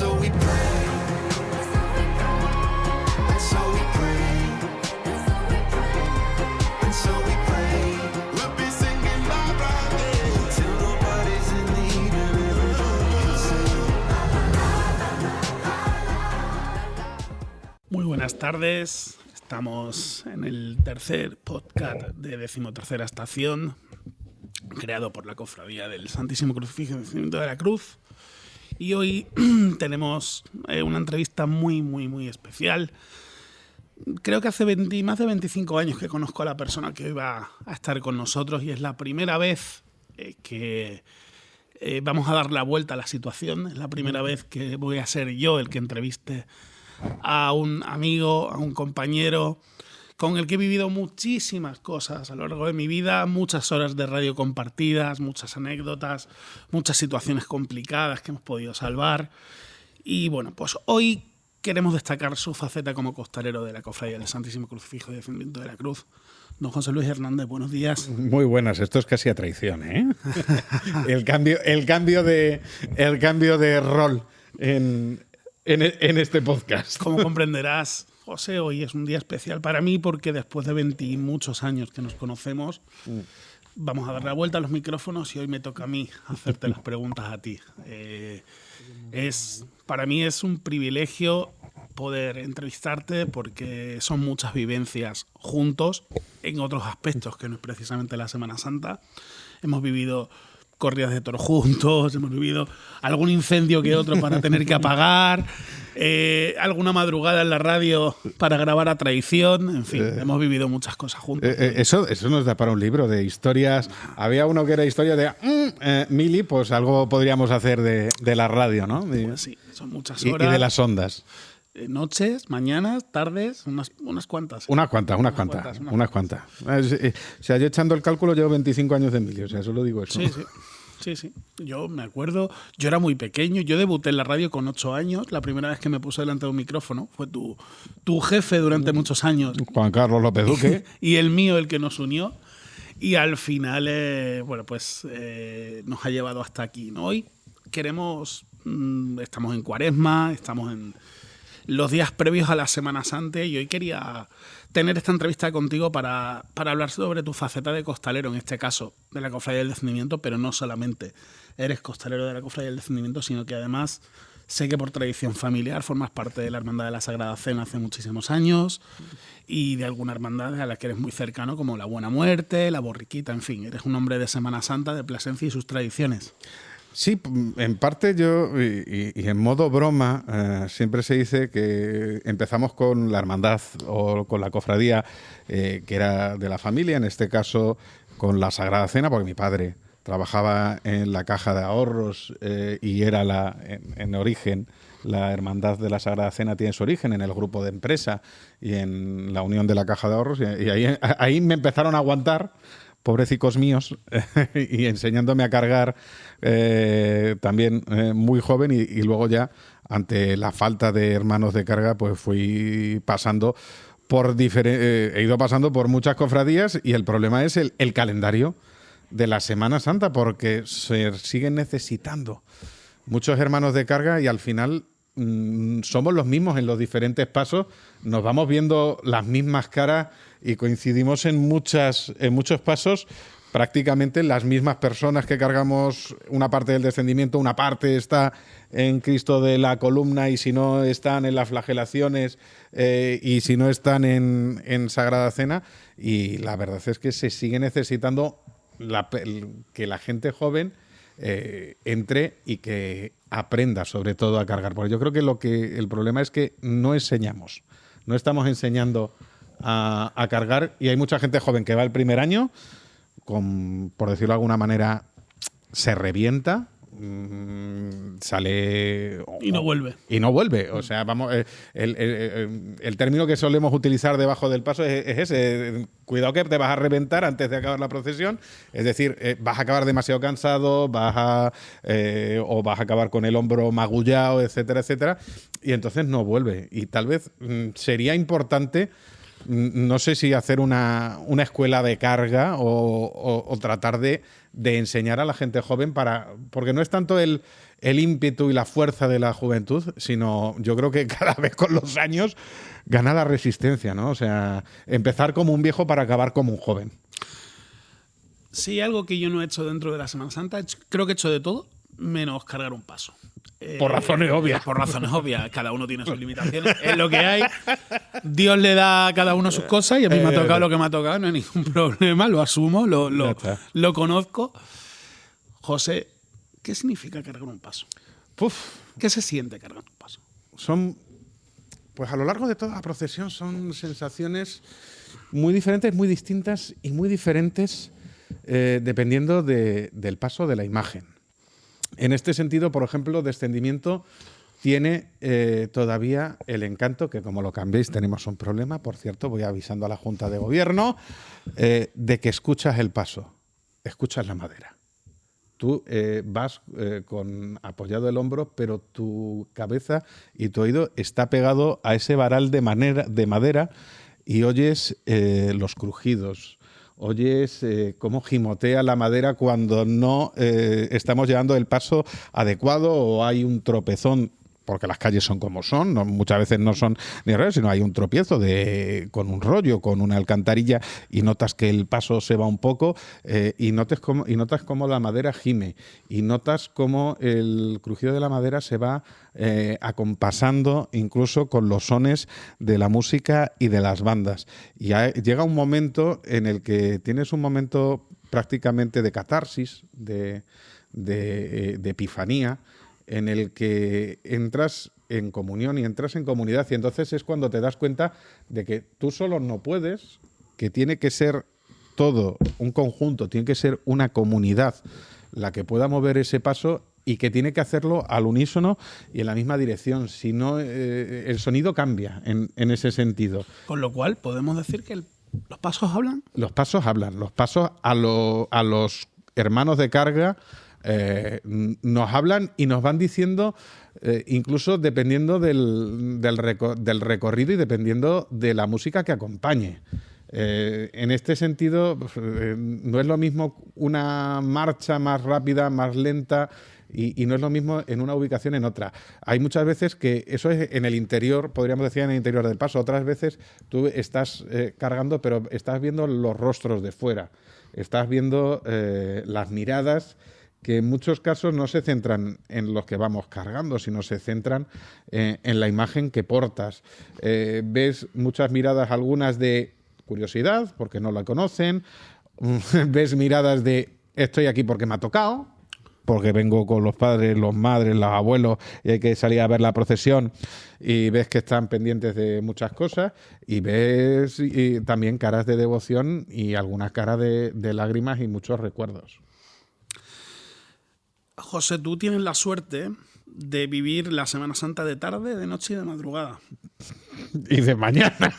so we pray, and so we pray, and so we pray. We'll be singing bye bye till nobody's in need and everybody can sing. Muy buenas tardes. Estamos en el tercer podcast de 13ª estación, creado por la Cofradía del Santísimo Crucifijo de la Cruz. Y hoy tenemos una entrevista muy especial. Creo que hace más de 25 años que conozco a la persona que hoy va a estar con nosotros y es la primera vez que vamos a dar la vuelta a la situación. Es la primera vez que voy a ser yo el que entreviste a un amigo, a un compañero con el que he vivido muchísimas cosas a lo largo de mi vida, muchas horas de radio compartidas, muchas anécdotas, muchas situaciones complicadas que hemos podido salvar. Y bueno, pues hoy queremos destacar su faceta como costalero de la Cofradía del Santísimo Crucifijo y Descendimiento de la Cruz. Don José Luis Hernández, buenos días. Muy buenas, esto es casi a traición, ¿eh? el cambio de rol en este podcast. Como comprenderás, José, hoy es un día especial para mí porque después de 20 y muchos años que nos conocemos, vamos a dar la vuelta a los micrófonos y hoy me toca a mí hacerte las preguntas a ti. Para mí es un privilegio poder entrevistarte porque son muchas vivencias juntos en otros aspectos que no es precisamente la Semana Santa. Hemos vivido corridas de toros juntos, hemos vivido algún incendio que otro para tener que apagar, alguna madrugada en la radio para grabar a traición, en fin, hemos vivido muchas cosas juntos. Eso nos da para un libro de historias. Había uno que era historia de Mili, pues algo podríamos hacer de la radio, ¿no? Pues sí, son muchas horas. Y de las ondas. Noches, mañanas, tardes, unas cuantas. Unas cuantas. O sea, yo echando el cálculo llevo 25 años de Emilio, o sea, solo digo eso. Sí. Yo me acuerdo, yo era muy pequeño, yo debuté en la radio con 8 años, la primera vez que me puse delante de un micrófono fue tu jefe durante muchos años. Juan Carlos López Duque. Y el mío el que nos unió. Y al final, nos ha llevado hasta aquí, ¿no? Hoy estamos en Cuaresma, estamos en los días previos a la Semana Santa y hoy quería tener esta entrevista contigo para hablar sobre tu faceta de costalero, en este caso de la Cofradía del Descendimiento, pero no solamente eres costalero de la Cofradía del Descendimiento, sino que además sé que por tradición familiar formas parte de la Hermandad de la Sagrada Cena hace muchísimos años y de alguna hermandad a la que eres muy cercano, como la Buena Muerte, la Borriquita, en fin, eres un hombre de Semana Santa, de Plasencia y sus tradiciones. Sí, en parte yo, y en modo broma, siempre se dice que empezamos con la hermandad o con la cofradía que era de la familia, en este caso con la Sagrada Cena, porque mi padre trabajaba en la Caja de Ahorros y era en origen, la hermandad de la Sagrada Cena tiene su origen en el grupo de empresa y en la unión de la Caja de Ahorros, y ahí me empezaron a aguantar, pobrecicos míos, y enseñándome a cargar también muy joven y luego ya, ante la falta de hermanos de carga, pues fui pasando he ido pasando por muchas cofradías y el problema es el calendario de la Semana Santa porque se siguen necesitando muchos hermanos de carga y al final somos los mismos en los diferentes pasos, nos vamos viendo las mismas caras y coincidimos en muchos pasos, prácticamente las mismas personas que cargamos una parte del descendimiento, una parte está en Cristo de la columna y si no están en las flagelaciones y si no están en Sagrada Cena, y la verdad es que se sigue necesitando que la gente joven entre y que aprenda sobre todo a cargar, porque yo creo que el problema es que no estamos enseñando a cargar y hay mucha gente joven que va el primer año por decirlo de alguna manera se revienta, sale y no vuelve. O sea, vamos, el término que solemos utilizar debajo del paso es ese: cuidado que te vas a reventar antes de acabar la procesión. Es decir, vas a acabar demasiado cansado, o vas a acabar con el hombro magullado, etcétera, etcétera, y entonces no vuelve. Y tal vez sería importante No sé si hacer una escuela de carga o tratar de enseñar a la gente joven porque no es tanto el ímpetu y la fuerza de la juventud, sino yo creo que cada vez con los años gana la resistencia, ¿no? O sea, empezar como un viejo para acabar como un joven. Sí, algo que yo no he hecho dentro de la Semana Santa, creo que he hecho de todo, menos cargar un paso. Por razones obvias. Por razones obvias. Cada uno tiene sus limitaciones. Es lo que hay. Dios le da a cada uno sus cosas y a mí me ha tocado lo que me ha tocado. No hay ningún problema. Lo asumo, lo conozco. José, ¿qué significa cargar un paso? ¿Qué se siente cargar un paso? Pues a lo largo de toda la procesión son sensaciones muy diferentes, muy distintas y muy diferentes dependiendo del paso de la imagen. En este sentido, por ejemplo, Descendimiento tiene todavía el encanto, que como lo cambiéis tenemos un problema, por cierto, voy avisando a la Junta de Gobierno, de que escuchas el paso, escuchas la madera. Tú vas apoyado el hombro, pero tu cabeza y tu oído está pegado a ese varal de madera y oyes los crujidos. Oyes cómo gimotea la madera cuando no estamos llevando el paso adecuado o hay un tropezón, porque las calles son como son, muchas veces no son ni reales, sino hay un tropiezo con un rollo, con una alcantarilla y notas que el paso se va un poco y notas cómo la madera gime y notas cómo el crujido de la madera se va acompasando incluso con los sones de la música y de las bandas. Y llega un momento en el que tienes un momento prácticamente de catarsis, de epifanía, en el que entras en comunión y entras en comunidad, y entonces es cuando te das cuenta de que tú solo no puedes, que tiene que ser todo un conjunto, tiene que ser una comunidad la que pueda mover ese paso y que tiene que hacerlo al unísono y en la misma dirección, si no el sonido cambia en ese sentido. Con lo cual, ¿podemos decir que los pasos hablan? Los pasos hablan, los pasos a los hermanos de carga nos hablan y nos van diciendo, incluso dependiendo del recorrido y dependiendo de la música que acompañe. En este sentido, no es lo mismo una marcha más rápida, más lenta, y no es lo mismo en una ubicación en otra. Hay muchas veces que eso es en el interior, podríamos decir en el interior del paso. Otras veces tú estás cargando, pero estás viendo los rostros de fuera. Estás viendo las miradas, que en muchos casos no se centran en los que vamos cargando, sino se centran en la imagen que portas. Ves muchas miradas, algunas de curiosidad, porque no la conocen. Ves miradas de estoy aquí porque me ha tocado, porque vengo con los padres, los madres, los abuelos y hay que salir a ver la procesión, y ves que están pendientes de muchas cosas, y ves también caras de devoción y algunas caras de lágrimas y muchos recuerdos. José, tú tienes la suerte de vivir la Semana Santa de tarde, de noche y de madrugada. Y de mañana.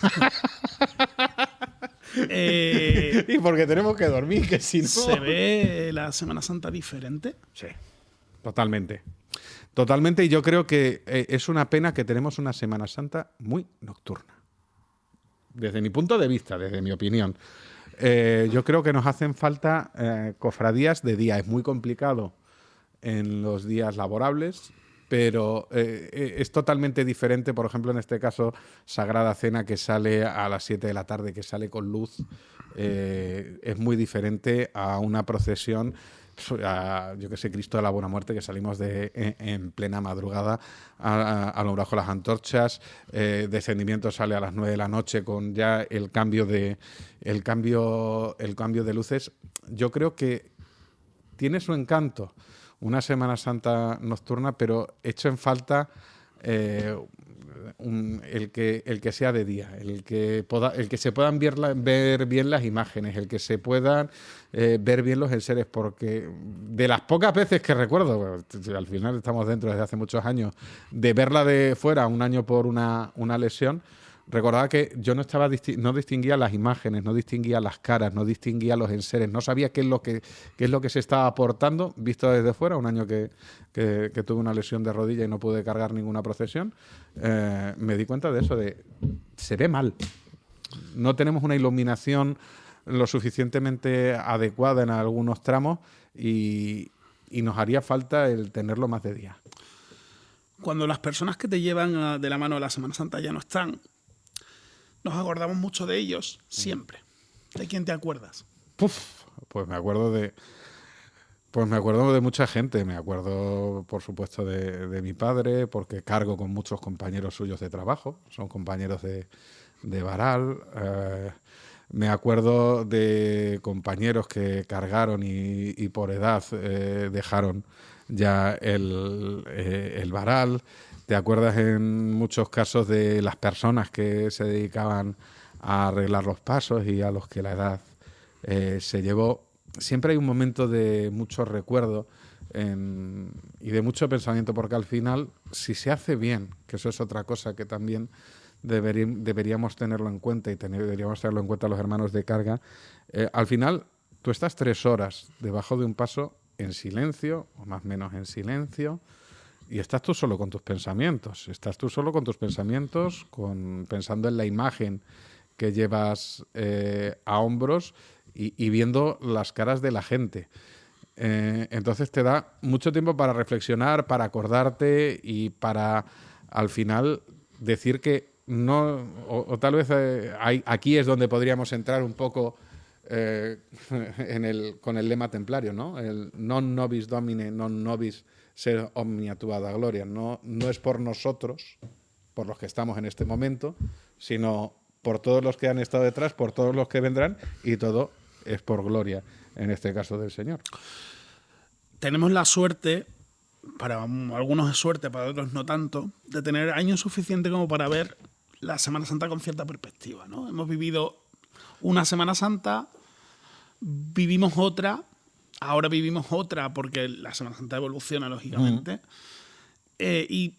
Y porque tenemos que dormir, que si no... ¿Se ve la Semana Santa diferente? Sí, totalmente. Totalmente, y yo creo que es una pena que tenemos una Semana Santa muy nocturna. Desde mi punto de vista, desde mi opinión. Yo creo que nos hacen falta cofradías de día. Es muy complicado en los días laborables, pero es totalmente diferente, por ejemplo, en este caso, Sagrada Cena, que sale a las 7 de la tarde, que sale con luz, es muy diferente a una procesión, yo que sé, Cristo de la Buena Muerte, que salimos en plena madrugada a alumbrar con las antorchas. Descendimiento sale a las 9 de la noche con ya el cambio de luces. Yo creo que tiene su encanto una Semana Santa nocturna, pero echo en falta el que sea de día, el que se puedan ver bien las imágenes, el que se puedan ver bien los enseres, porque de las pocas veces que recuerdo, al final estamos dentro desde hace muchos años, de verla de fuera, un año por una lesión, recordaba que yo no distinguía las imágenes, no distinguía las caras, no distinguía los enseres, no sabía qué es lo que se estaba aportando visto desde fuera. Un año que tuve una lesión de rodilla y no pude cargar ninguna procesión, me di cuenta de eso, se ve mal. no tenemos una iluminación lo suficientemente adecuada en algunos tramos y nos haría falta el tenerlo más de día. Cuando las personas que te llevan de la mano a la Semana Santa ya no están, nos acordamos mucho de ellos siempre. ¿De quién te acuerdas? Pues me acuerdo de mucha gente. Me acuerdo, por supuesto, de mi padre, porque cargo con muchos compañeros suyos de trabajo. Son compañeros de varal. Me acuerdo de compañeros que cargaron y por edad dejaron ya el varal. Te acuerdas en muchos casos de las personas que se dedicaban a arreglar los pasos y a los que la edad se llevó. Siempre hay un momento de mucho recuerdo y de mucho pensamiento, porque al final, si se hace bien, que eso es otra cosa que también deberíamos tenerlo en cuenta y deberíamos tenerlo en cuenta los hermanos de carga, al final tú estás 3 horas debajo de un paso en silencio, o más o menos en silencio, y estás tú solo con tus pensamientos. Pensando en la imagen que llevas a hombros y viendo las caras de la gente. Entonces te da mucho tiempo para reflexionar, para acordarte y para, al final, decir que no, o tal vez aquí es donde podríamos entrar un poco con el lema templario, ¿no? El non nobis domine, non nobis ser omnia tuada gloria. No es por nosotros, por los que estamos en este momento, sino por todos los que han estado detrás, por todos los que vendrán, y todo es por gloria, en este caso del Señor. Tenemos la suerte, para algunos es suerte, para otros no tanto, de tener años suficientes como para ver la Semana Santa con cierta perspectiva, ¿no? Hemos vivido una Semana Santa, vivimos otra, ahora vivimos otra porque la Semana Santa evoluciona, lógicamente, y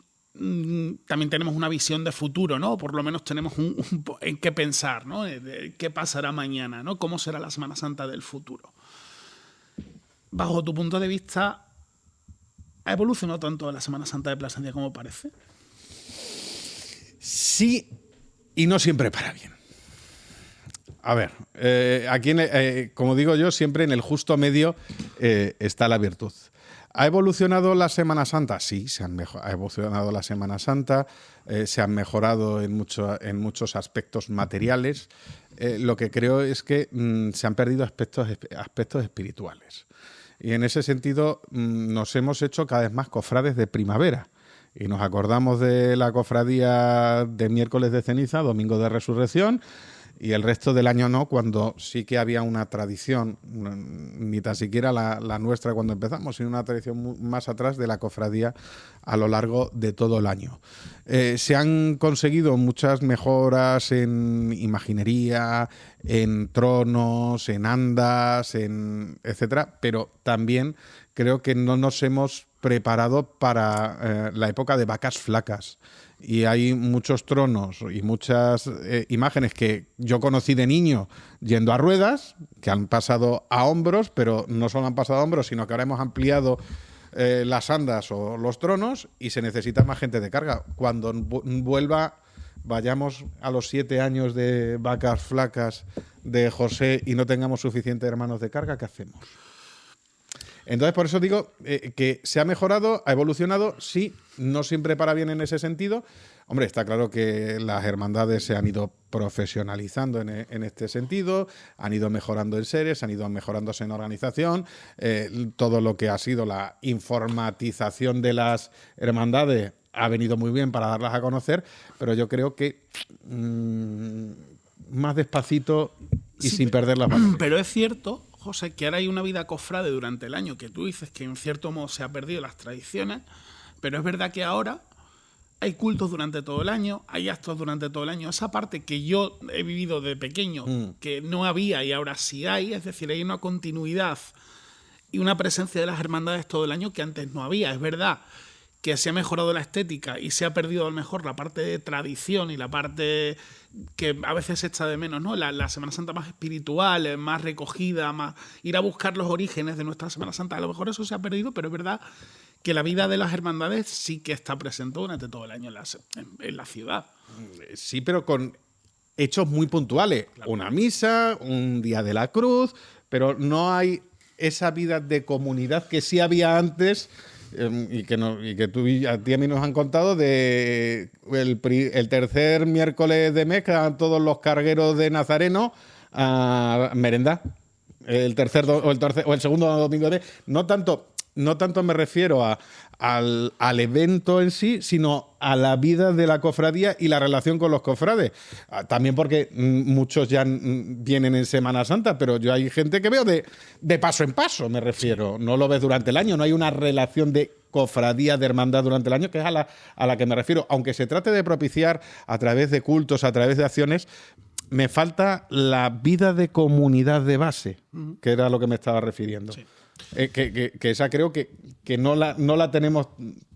también tenemos una visión de futuro, ¿no? Por lo menos tenemos en qué pensar, ¿no? De qué pasará mañana, ¿no? Cómo será la Semana Santa del futuro. Bajo tu punto de vista, ¿ha evolucionado tanto la Semana Santa de Plasencia como parece? Sí, y no siempre para bien. A ver, aquí, como digo yo, siempre en el justo medio está la virtud. ¿Ha evolucionado la Semana Santa? Sí, ha evolucionado la Semana Santa, se han mejorado en muchos aspectos materiales. Lo que creo es que se han perdido aspectos espirituales. Y en ese sentido nos hemos hecho cada vez más cofrades de primavera. Y nos acordamos de la cofradía de miércoles de ceniza, domingo de resurrección, y el resto del año no, cuando sí que había una tradición, ni tan siquiera la nuestra cuando empezamos, sino una tradición más atrás de la cofradía a lo largo de todo el año. Se han conseguido muchas mejoras en imaginería, en tronos, en andas, etcétera, pero también creo que no nos hemos preparado para la época de vacas flacas. Y hay muchos tronos y muchas imágenes que yo conocí de niño yendo a ruedas, que han pasado a hombros, pero no solo han pasado a hombros, sino que ahora hemos ampliado las andas o los tronos y se necesita más gente de carga. Cuando vayamos a los 7 años de vacas flacas de José y no tengamos suficientes hermanos de carga, ¿qué hacemos? Entonces, por eso digo que se ha mejorado, ha evolucionado, sí, no siempre para bien en ese sentido. Hombre, está claro que las hermandades se han ido profesionalizando en este sentido, han ido mejorando en seres, han ido mejorándose en organización, todo lo que ha sido la informatización de las hermandades ha venido muy bien para darlas a conocer, pero yo creo que más despacito y sí, sin perder las bases. Pero es cierto, José, que ahora hay una vida cofrade durante el año, que tú dices que en cierto modo se ha perdido las tradiciones, pero es verdad que ahora hay cultos durante todo el año, hay actos durante todo el año. Esa parte que yo he vivido de pequeño, que no había y ahora sí hay, es decir, hay una continuidad y una presencia de las hermandades todo el año que antes no había. Es verdad que se ha mejorado la estética y se ha perdido a lo mejor la parte de tradición y la parte que a veces se echa de menos, ¿no? La Semana Santa más espiritual, más recogida, más ir a buscar los orígenes de nuestra Semana Santa. A lo mejor eso se ha perdido, pero es verdad que la vida de las hermandades sí que está presente durante todo el año en la ciudad. Sí, pero con hechos muy puntuales. Una misa, un día de la cruz, pero no hay esa vida de comunidad que sí había antes y que tú y a ti y a mí nos han contado de el tercer miércoles de mes que van todos los cargueros de Nazareno a merendar. O el segundo domingo de mes. No tanto me refiero al evento en sí, sino a la vida de la cofradía y la relación con los cofrades. También porque muchos ya vienen en Semana Santa, pero yo hay gente que veo de paso en paso, me refiero. No lo ves durante el año, no hay una relación de cofradía, de hermandad durante el año, que es a la que me refiero. Aunque se trate de propiciar a través de cultos, a través de acciones, me falta la vida de comunidad de base, que era a lo que me estaba refiriendo. Sí. Que esa creo que no la tenemos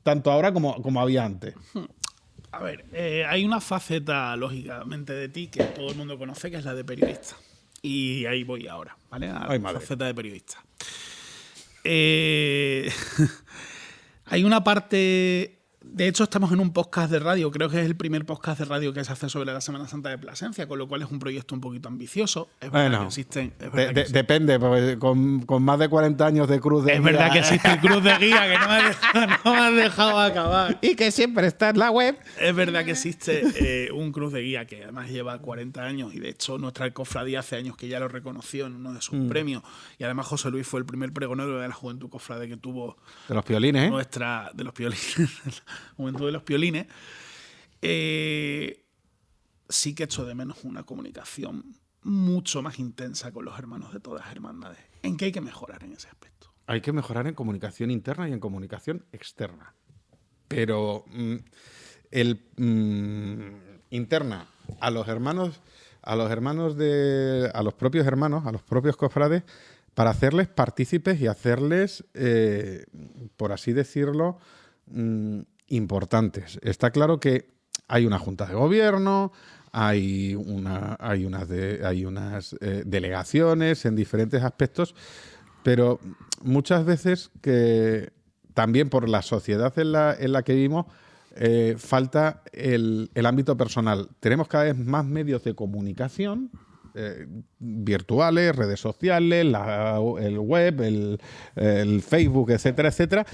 tanto ahora como había antes. A ver, hay una faceta, lógicamente, de ti que todo el mundo conoce, que es la de periodista. Y ahí voy ahora, ¿vale? A la faceta de periodista. Hay una parte... De hecho, estamos en un podcast de radio, creo que es el primer podcast de radio que se hace sobre la Semana Santa de Plasencia, con lo cual es un proyecto un poquito ambicioso. Es verdad que existen... Depende, porque con más de 40 años de cruz de guía... Es verdad que existe el cruz de guía, que no me has dejado acabar. Y que siempre está en la web. Es verdad que existe un cruz de guía que además lleva 40 años y de hecho nuestra cofradía hace años que ya lo reconoció en uno de sus premios. Y además José Luis fue el primer pregonero de la Juventud Cofrade que tuvo... De los piolines, ¿eh? De los piolines... Juventud de los Piolines, sí que echo de menos una comunicación mucho más intensa con los hermanos de todas las hermandades. ¿En qué hay que mejorar en ese aspecto? Hay que mejorar en comunicación interna y en comunicación externa. Pero interna a los propios cofrades, para hacerles partícipes y hacerles, por así decirlo, importantes. Está claro que hay una junta de gobierno, hay unas delegaciones en diferentes aspectos, pero muchas veces que también por la sociedad en la que vivimos falta el ámbito personal. Tenemos cada vez más medios de comunicación virtuales, redes sociales, el web, el Facebook, etcétera, etcétera.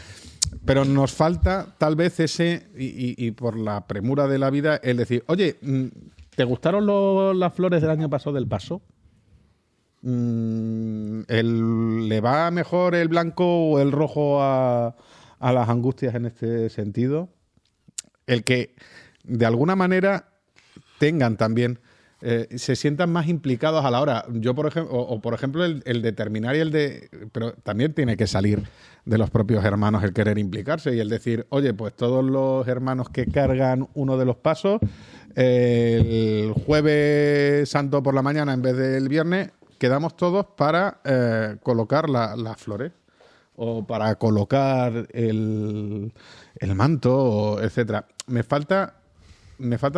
Pero nos falta tal vez ese, y por la premura de la vida, el decir, oye, ¿te gustaron las flores del año pasado del paso? ¿Le va mejor el blanco o el rojo a las angustias en este sentido? El que de alguna manera tengan también, se sientan más implicados a la hora. Yo, por ejemplo, el determinar y pero también tiene que salir de los propios hermanos el querer implicarse y el decir, oye, pues todos los hermanos que cargan uno de los pasos, el jueves santo por la mañana en vez del viernes, quedamos todos para colocar las flores o para colocar el manto, etcétera. Me falta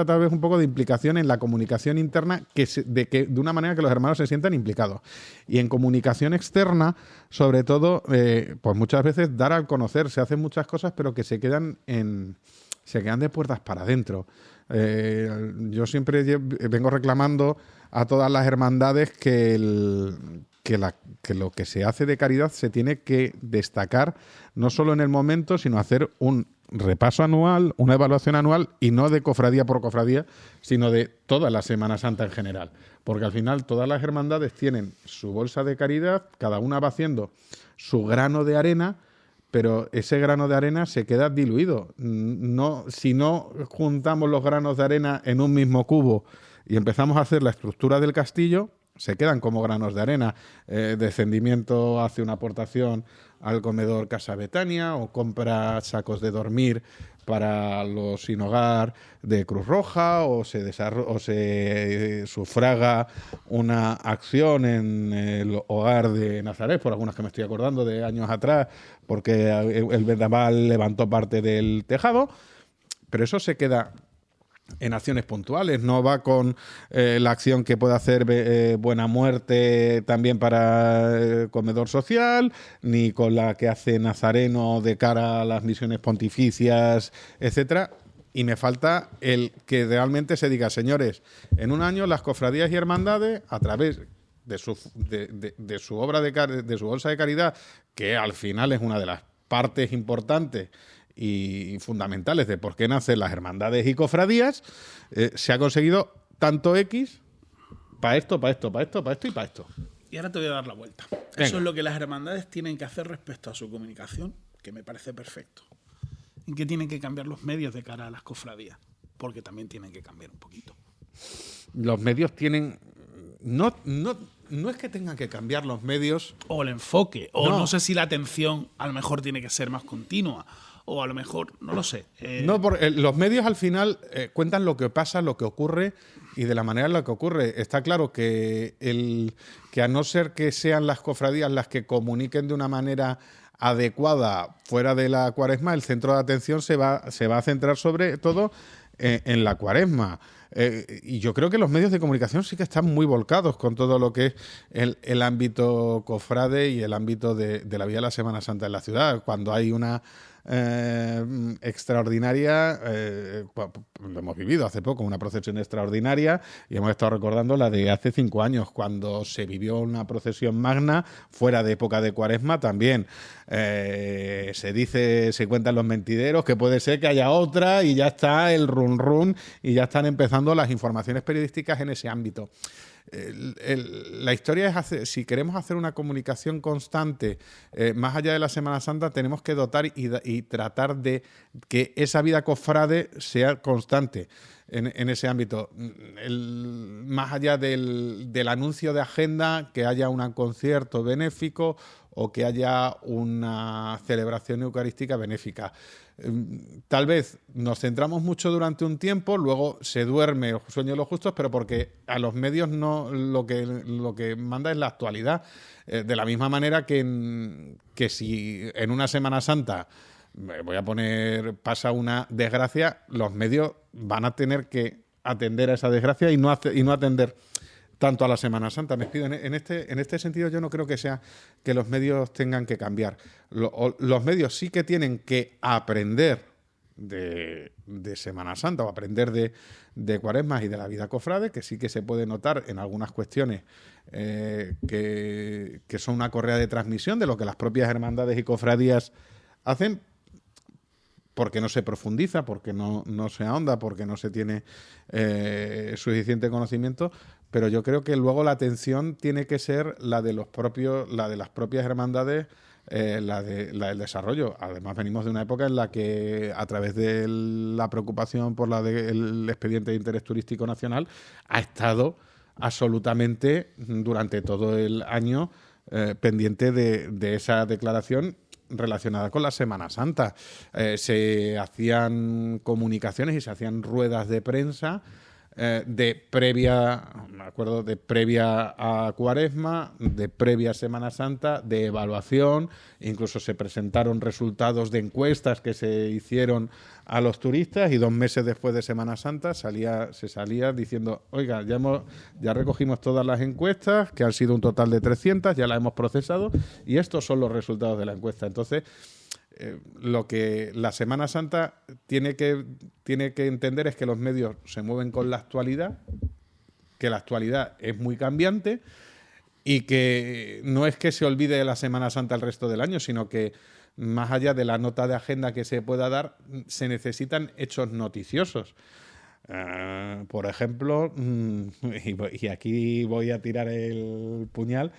tal vez un poco de implicación en la comunicación interna de una manera que los hermanos se sientan implicados. Y en comunicación externa, sobre todo, pues muchas veces dar a conocer, se hacen muchas cosas, pero que se quedan de puertas para adentro. Yo siempre vengo reclamando a todas las hermandades que lo que se hace de caridad se tiene que destacar no solo en el momento, sino hacer un repaso anual, una evaluación anual, y no de cofradía por cofradía, sino de toda la Semana Santa en general. Porque al final todas las hermandades tienen su bolsa de caridad, cada una va haciendo su grano de arena, pero ese grano de arena se queda diluido. Si no juntamos los granos de arena en un mismo cubo y empezamos a hacer la estructura del castillo, se quedan como granos de arena. Descendimiento hace una aportación al comedor Casa Betania o compra sacos de dormir para los sin hogar de Cruz Roja o se sufraga una acción en el hogar de Nazaret, por algunas que me estoy acordando de años atrás, porque el vendaval levantó parte del tejado, pero eso se queda en acciones puntuales, no va con la acción que puede hacer Buena Muerte también para comedor social, ni con la que hace Nazareno de cara a las misiones pontificias, etcétera. y me falta el que realmente se diga, señores, en un año las cofradías y hermandades, a través de su obra de su bolsa de caridad, que al final es una de las partes importantes y fundamentales de por qué nacen las hermandades y cofradías, se ha conseguido tanto X para esto, para esto, para esto, para esto y para esto. Y ahora te voy a dar la vuelta. Venga. Eso es lo que las hermandades tienen que hacer respecto a su comunicación, que me parece perfecto. ¿En qué tienen que cambiar los medios de cara a las cofradías? Porque también tienen que cambiar un poquito. Los medios tienen... No es que tengan que cambiar los medios. O el enfoque, o No. no sé si la atención a lo mejor tiene que ser más continua, o a lo mejor, no lo sé. No, porque los medios al final cuentan lo que pasa, lo que ocurre y de la manera en la que ocurre. Está claro que a no ser que sean las cofradías las que comuniquen de una manera adecuada fuera de la Cuaresma, el centro de atención se va a centrar sobre todo en la Cuaresma. Y yo creo que los medios de comunicación sí que están muy volcados con todo lo que es el ámbito cofrade y el ámbito de la vida de la Semana Santa en la ciudad. Cuando hay una extraordinaria, lo hemos vivido hace poco, una procesión extraordinaria, y hemos estado recordando la de hace 5 años, cuando se vivió una procesión magna fuera de época de Cuaresma también. Se cuentan los mentideros que puede ser que haya otra y ya está el run run y ya están empezando las informaciones periodísticas en ese ámbito. La historia es si queremos hacer una comunicación constante más allá de la Semana Santa, tenemos que dotar y tratar de que esa vida cofrade sea constante en ese ámbito. Más allá del anuncio de agenda, que haya un concierto benéfico o que haya una celebración eucarística benéfica. Tal vez nos centramos mucho durante un tiempo, luego se duerme el sueño de los justos, pero porque a los medios no lo que manda es la actualidad. De la misma manera que si en una Semana Santa, pasa una desgracia, los medios van a tener que atender a esa desgracia y no atender tanto a la Semana Santa. Me explico. En este sentido, yo no creo que sea que los medios tengan que cambiar. Los medios sí que tienen que aprender de Semana Santa o aprender de Cuaresmas y de la vida cofrade, que sí que se puede notar en algunas cuestiones que son una correa de transmisión de lo que las propias hermandades y cofradías hacen, porque no se profundiza, porque no se ahonda, porque no se tiene suficiente conocimiento, pero yo creo que luego la atención tiene que ser la de las propias hermandades, la del desarrollo. Además, venimos de una época en la que, a través de la preocupación por el expediente de interés turístico nacional, ha estado absolutamente durante todo el año pendiente de esa declaración relacionada con la Semana Santa. Se hacían comunicaciones y se hacían ruedas de prensa de previa a Cuaresma, de previa a Semana Santa, de evaluación. Incluso se presentaron resultados de encuestas que se hicieron a los turistas, y 2 meses después de Semana Santa se salía diciendo: oiga, ya recogimos todas las encuestas, que han sido un total de 300, ya las hemos procesado y estos son los resultados de la encuesta. Entonces, lo que la Semana Santa tiene que entender es que los medios se mueven con la actualidad, que la actualidad es muy cambiante y que no es que se olvide de la Semana Santa el resto del año, sino que más allá de la nota de agenda que se pueda dar, se necesitan hechos noticiosos. Por ejemplo, y aquí voy a tirar el puñal,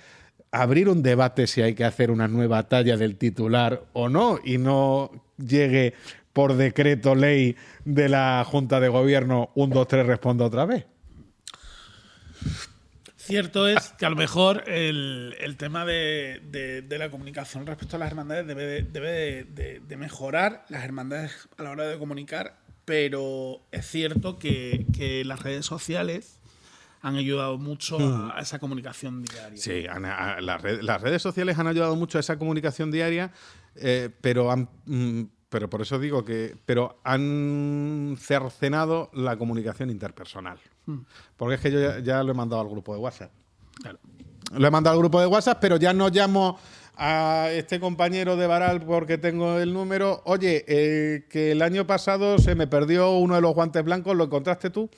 abrir un debate si hay que hacer una nueva talla del titular o no, y no llegue por decreto ley de la Junta de Gobierno 1, 2, 3, responda otra vez. Cierto es que a lo mejor el tema de la comunicación respecto a las hermandades debe de mejorar las hermandades a la hora de comunicar, pero es cierto que las redes sociales han ayudado mucho a esa comunicación diaria. Sí, las redes sociales han ayudado mucho a esa comunicación diaria, pero por eso digo pero han cercenado la comunicación interpersonal. Porque es que yo ya lo he mandado al grupo de WhatsApp. Claro. Lo he mandado al grupo de WhatsApp, pero ya no llamo a este compañero de Varal porque tengo el número. Oye, que el año pasado se me perdió uno de los guantes blancos, ¿lo encontraste tú?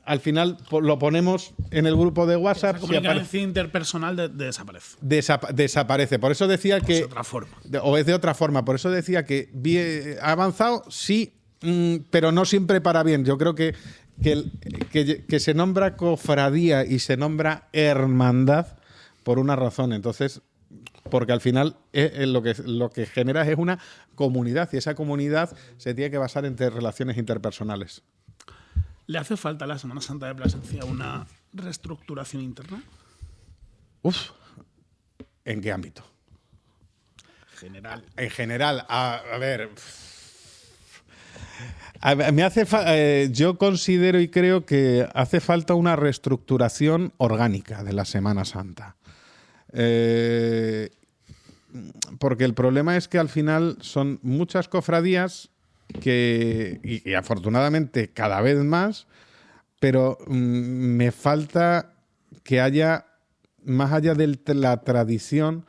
Al final lo ponemos en el grupo de WhatsApp. La comunicación interpersonal desaparece. Desaparece. Por eso decía que... Es otra forma. O es de otra forma. Por eso decía que ha avanzado, sí, pero no siempre para bien. Yo creo que se nombra cofradía y se nombra hermandad por una razón. Entonces, porque al final lo que genera es una comunidad y esa comunidad se tiene que basar entre relaciones interpersonales. ¿Le hace falta a la Semana Santa de Plasencia una reestructuración interna? Uf, ¿en qué ámbito? General. En general, a ver... yo considero y creo que hace falta una reestructuración orgánica de la Semana Santa. Porque el problema es que al final son muchas cofradías y afortunadamente cada vez más, pero me falta que haya, más allá de la tradición,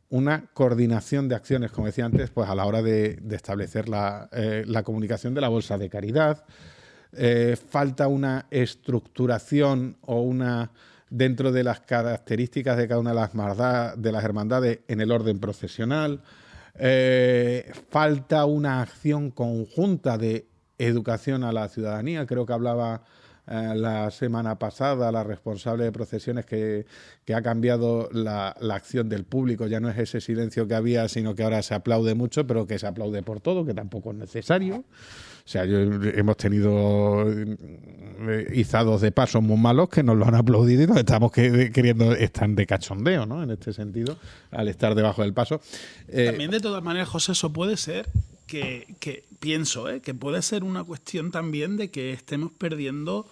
una coordinación de acciones, como decía antes, pues a la hora de establecer la comunicación de la bolsa de caridad. Falta una estructuración o una dentro de las características de cada una de las hermandades en el orden procesional. Falta una acción conjunta de educación a la ciudadanía. Creo que hablaba la semana pasada la responsable de procesiones que ha cambiado la acción del público. Ya no es ese silencio que había, sino que ahora se aplaude mucho, pero que se aplaude por todo, que tampoco es necesario. O sea, hemos tenido izados de paso muy malos que nos lo han aplaudido y nos estamos queriendo estar de cachondeo, ¿no? En este sentido, al estar debajo del paso. También, de todas maneras, José, eso puede ser que pienso, que puede ser una cuestión también de que estemos perdiendo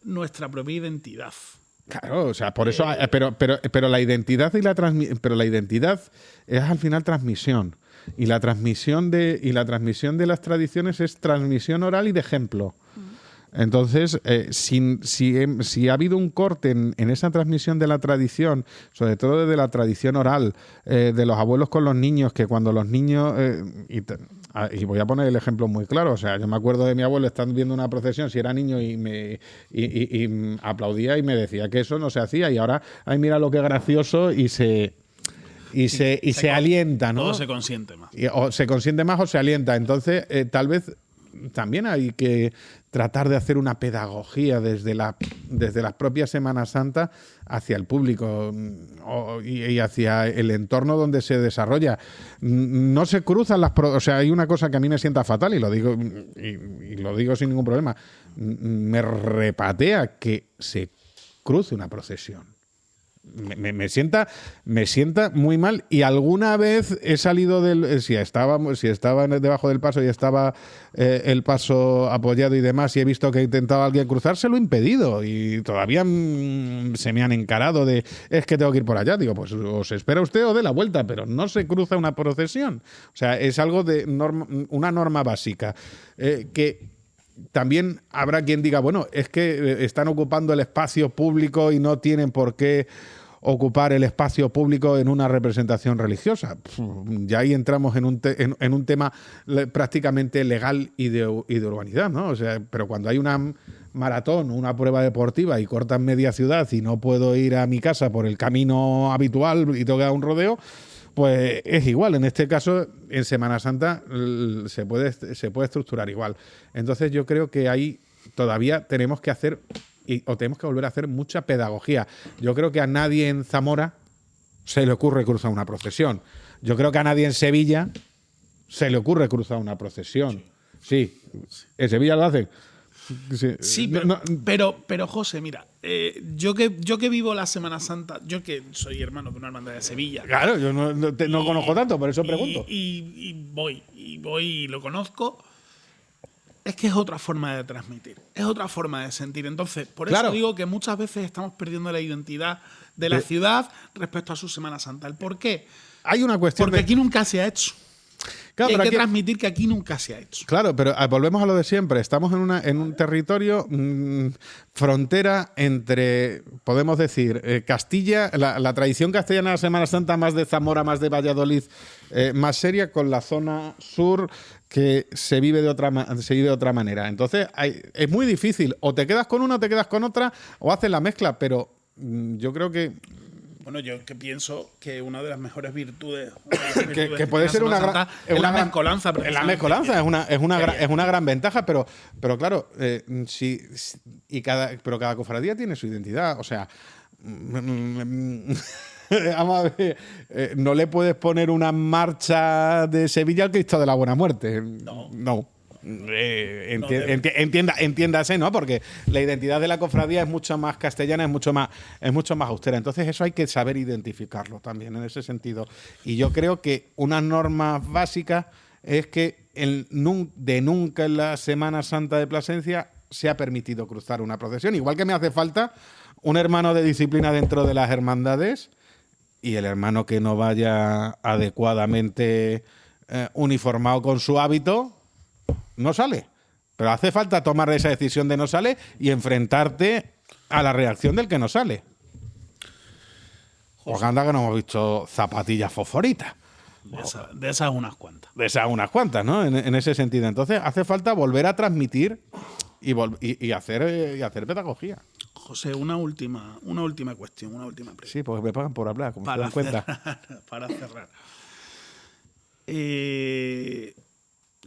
nuestra propia identidad. Claro, o sea, por eso, pero la identidad pero la identidad es al final transmisión. Y la transmisión de las tradiciones es transmisión oral y de ejemplo. Entonces, si ha habido un corte en esa transmisión de la tradición, sobre todo de la tradición oral, de los abuelos con los niños, que cuando los niños... y voy a poner el ejemplo muy claro, o sea, yo me acuerdo de mi abuelo estando viendo una procesión, si era niño, y aplaudía y me decía que eso no se hacía, y ahora, ay, mira lo que gracioso, y se alienta, ¿no? Todo se consiente más. O se consiente más o se alienta. Entonces, tal vez también hay que tratar de hacer una pedagogía desde la propia Semana Santa hacia el público y hacia el entorno donde se desarrolla. No se cruzan o sea, hay una cosa que a mí me sienta fatal y lo digo sin ningún problema. Me repatea que se cruce una procesión. Me sienta muy mal, y alguna vez he salido si estaba debajo del paso y estaba el paso apoyado y demás, y he visto que intentaba alguien cruzar, se lo he impedido y todavía se me han encarado es que tengo que ir por allá. Digo, pues os espera usted o dé la vuelta, pero no se cruza una procesión. O sea, es algo de una norma básica que también habrá quien diga, bueno, es que están ocupando el espacio público y no tienen por qué ocupar el espacio público en una representación religiosa. Ya ahí entramos en un tema prácticamente legal y de urbanidad, ¿no? O sea, pero cuando hay una maratón o una prueba deportiva y cortan media ciudad y no puedo ir a mi casa por el camino habitual y tengo que dar un rodeo, pues es igual. En este caso, en Semana Santa se puede estructurar igual. Entonces yo creo que ahí todavía tenemos que hacer tenemos que volver a hacer mucha pedagogía. Yo creo que a nadie en Zamora se le ocurre cruzar una procesión. Yo creo que a nadie en Sevilla se le ocurre cruzar una procesión. Sí, en Sevilla lo hacen. Sí, pero José, mira, yo que vivo la Semana Santa, yo que soy hermano de una hermandad de Sevilla. Claro, yo no conozco tanto, por eso pregunto. Y voy y lo conozco. Es que es otra forma de transmitir, es otra forma de sentir. Entonces, por eso digo que muchas veces estamos perdiendo la identidad de la ciudad respecto a su Semana Santa. ¿El por qué? Hay una cuestión Porque aquí nunca se ha hecho. Claro, y hay pero que aquí- transmitir que aquí nunca se ha hecho. Claro, pero volvemos a lo de siempre. Estamos en un territorio frontera entre, podemos decir, Castilla, la tradición castellana de la Semana Santa, más de Zamora, más de Valladolid, más seria, con la zona sur que se vive de otra manera. Entonces, es muy difícil. O te quedas con una, o te quedas con otra, o haces la mezcla. Pero yo creo que Bueno, yo que pienso que una de las mejores virtudes que puede ser una gran es la mezcolanza. es la mezcolanza es una gran ventaja, pero claro, pero cada cofradía tiene su identidad, o sea, vamos a ver, no le puedes poner una marcha de Sevilla al Cristo de la Buena Muerte. No. Entiéndase, ¿no? Porque la identidad de la cofradía es mucho más castellana, es mucho más austera. Entonces, eso hay que saber identificarlo también en ese sentido. Y yo creo que una norma básica es que de nunca en la Semana Santa de Plasencia se ha permitido cruzar una procesión. Igual que me hace falta un hermano de disciplina dentro de las hermandades, y el hermano que no vaya adecuadamente uniformado con su hábito no sale. Pero hace falta tomar esa decisión de no sale y enfrentarte a la reacción del que no sale. Porque anda que no hemos visto zapatillas fosforitas. De esas unas cuantas. De esas unas cuantas, ¿no? En ese sentido. Entonces hace falta volver a transmitir y hacer pedagogía. José, una última cuestión, una última pregunta. Sí, porque me pagan por hablar, como se dan cuenta. Para cerrar.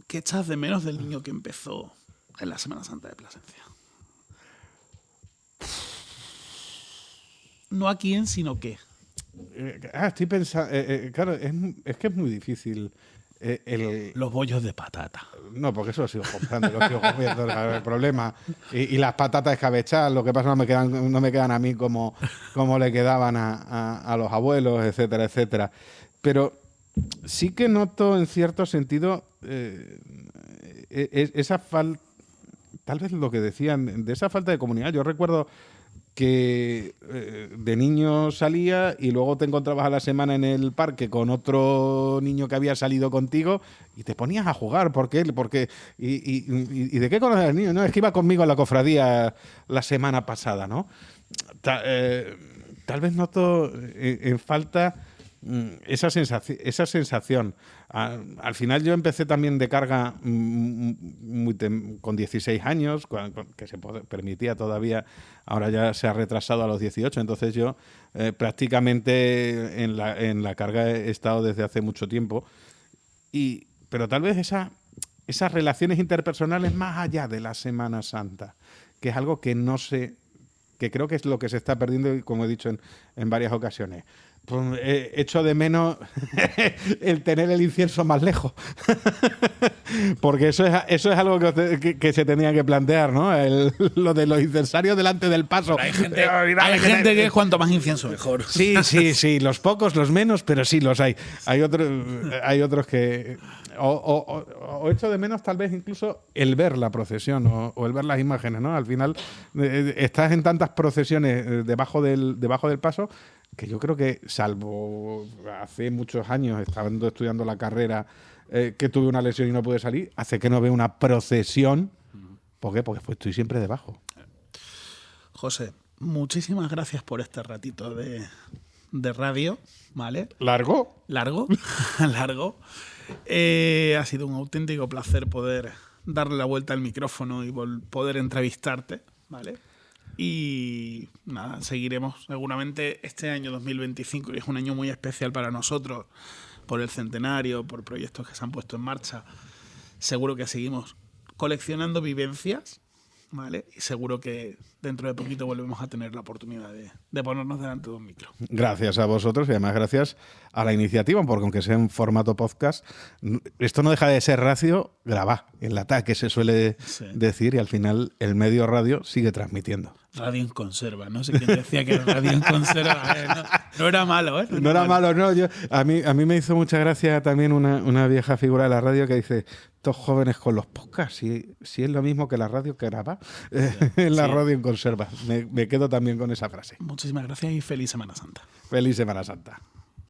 ¿Qué echas de menos del niño que empezó en la Semana Santa de Plasencia? No a quién, sino qué. Estoy pensando. Claro, es que es muy difícil. Los bollos de patata. No, porque eso lo sigo comprando, lo sigo comiendo, el problema. Y las patatas escabechadas, lo que pasa no me quedan a mí como le quedaban a los abuelos, etcétera, etcétera. Pero sí que noto en cierto sentido esa falta, tal vez lo que decían, de esa falta de comunidad. Yo recuerdo que de niño salía y luego te encontrabas a la semana en el parque con otro niño que había salido contigo y te ponías a jugar. ¿Por qué? ¿Y de qué conoces al niño? No, es que iba conmigo a la cofradía la semana pasada, ¿no? Tal vez noto en falta esa sensación. Al final yo empecé también de carga con 16 años, que se permitía todavía, ahora ya se ha retrasado a los 18, entonces yo prácticamente en la carga he estado desde hace mucho tiempo, pero tal vez esas relaciones interpersonales más allá de la Semana Santa, que es algo que que creo que es lo que se está perdiendo, y como he dicho en varias ocasiones. Pues echo de menos el tener el incienso más lejos. Porque eso es algo que se tenía que plantear, ¿no? Lo de los incensarios delante del paso. Hay gente que es cuanto más incienso mejor. Sí, los pocos, los menos, pero sí los hay. Hay otros que... O echo de menos tal vez incluso el ver la procesión o el ver las imágenes, ¿no? Al final estás en tantas procesiones debajo del paso, que yo creo que, salvo hace muchos años, estando estudiando la carrera, que tuve una lesión y no pude salir, hace que no veo una procesión. ¿Por qué? Porque estoy siempre debajo. José, muchísimas gracias por este ratito de radio, ¿vale? ¿Largo? Largo. Ha sido un auténtico placer poder darle la vuelta al micrófono y poder entrevistarte, ¿vale? Y nada, seguiremos seguramente este año 2025, que es un año muy especial para nosotros, por el centenario, por proyectos que se han puesto en marcha. Seguro que seguimos coleccionando vivencias, ¿vale? Y seguro que dentro de poquito volvemos a tener la oportunidad de ponernos delante de un micro. Gracias a vosotros y además gracias a la iniciativa, porque aunque sea en formato podcast, esto no deja de ser radio grabada, en la que se suele decir, y al final el medio radio sigue transmitiendo. Radio en conserva, no sé quién decía que era radio en conserva. No era malo, ¿eh? No era malo, no. A mí me hizo mucha gracia también una vieja figura de la radio que dice: estos jóvenes con los podcasts, si es lo mismo que la radio que graba, en la radio en conserva. Me quedo también con esa frase. Muchísimas gracias y feliz Semana Santa. Feliz Semana Santa.